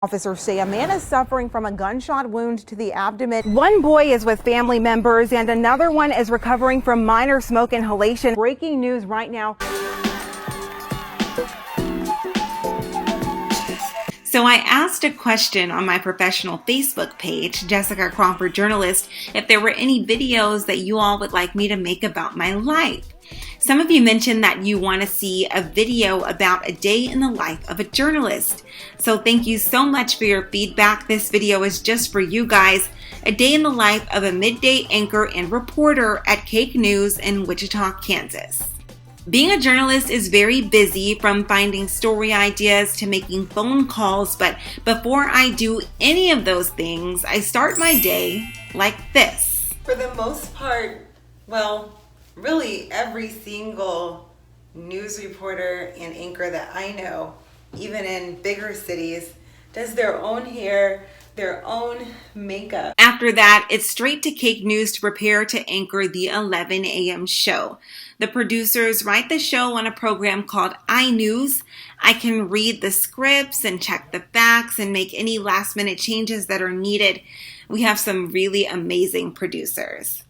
Officers say a man is suffering from a gunshot wound to the abdomen. One boy is with family members and another one is recovering from minor smoke inhalation. Breaking news right now. So I asked a question on my professional Facebook page, Jessica Crawford Journalist, if there were any videos that you all would like me to make about my life. Some of you mentioned that you want to see a video about a day in the life of a journalist. So thank you so much for your feedback. This video is just for you guys. A day in the life of a midday anchor and reporter at Cake News in Wichita, Kansas. Being a journalist is very busy, from finding story ideas to making phone calls, but before I do any of those things, I start my day like this. For the most part, well, really every single news reporter and anchor that I know, even in bigger cities, does their own hair, their own makeup. After that, it's straight to Cake News to prepare to anchor the 11 a.m. show. The producers write the show on a program called iNews. I can read the scripts and check the facts and make any last-minute changes that are needed. We have some really amazing producers.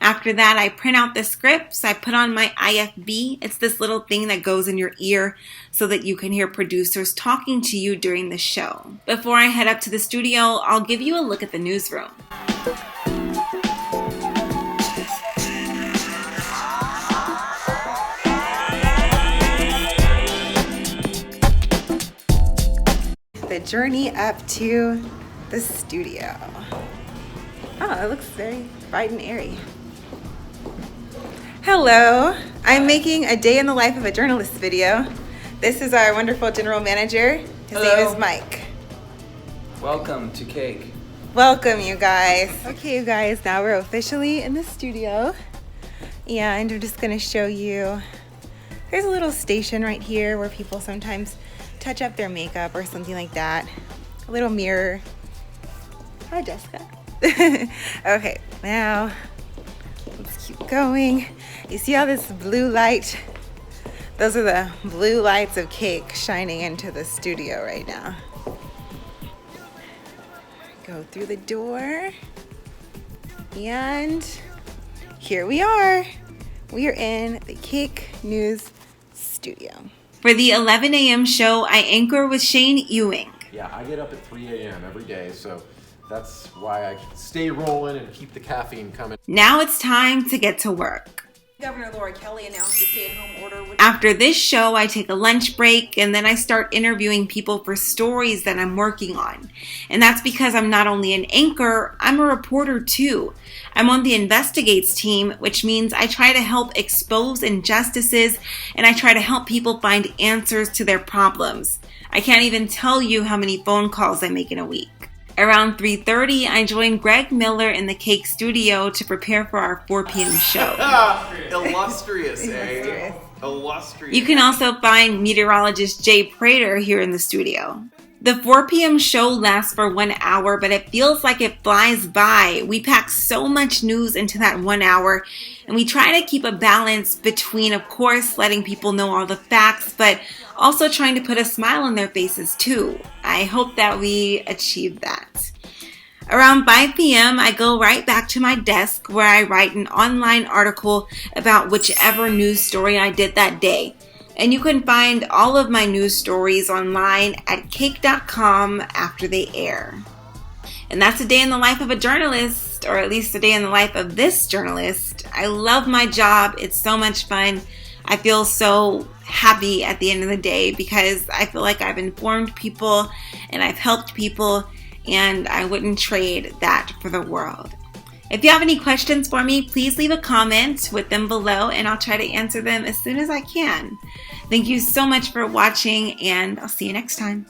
After that, I print out the scripts. I put on my IFB. It's this little thing that goes in your ear so that you can hear producers talking to you during the show. Before I head up to the studio, I'll give you a look at the newsroom. The journey up to the studio. Oh, it looks very bright and airy. Hello, I'm making a day in the life of a journalist video. This is our wonderful general manager. His name is Mike. Welcome to Cake. Welcome, you guys. Okay, you guys, now we're officially in the studio. And I'm just gonna show you, there's a little station right here where people sometimes touch up their makeup or something like that. A little mirror. Hi, Jessica. Okay, now let's keep going. You see all this blue light? Those are the blue lights of Cake shining into the studio right now. Go through the door, and here we are. We are in the Cake News studio. For the 11 a.m. show, I anchor with Shane Ewing. Yeah, I get up at 3 a.m. every day, so that's why I stay rolling and keep the caffeine coming. Now it's time to get to work. Governor Laura Kelly announced the stay-at-home order. After this show, I take a lunch break and then I start interviewing people for stories that I'm working on. And that's because I'm not only an anchor, I'm a reporter too. I'm on the Investigates team, which means I try to help expose injustices and I try to help people find answers to their problems. I can't even tell you how many phone calls I make in a week. Around 3:30, I join Greg Miller in the Cake studio to prepare for our 4 p.m. show. Illustrious, eh? Illustrious. You can also find meteorologist Jay Prater here in the studio. The 4 p.m. show lasts for 1 hour, but it feels like it flies by. We pack so much news into that 1 hour, and we try to keep a balance between, of course, letting people know all the facts, but also trying to put a smile on their faces too. I hope that we achieve that. Around 5 p.m., I go right back to my desk where I write an online article about whichever news story I did that day. And you can find all of my news stories online at cake.com after they air. And that's a day in the life of a journalist, or at least a day in the life of this journalist. I love my job. It's so much fun. I feel so happy at the end of the day because I feel like I've informed people and I've helped people, and I wouldn't trade that for the world. If you have any questions for me, please leave a comment with them below and I'll try to answer them as soon as I can. Thank you so much for watching, and I'll see you next time.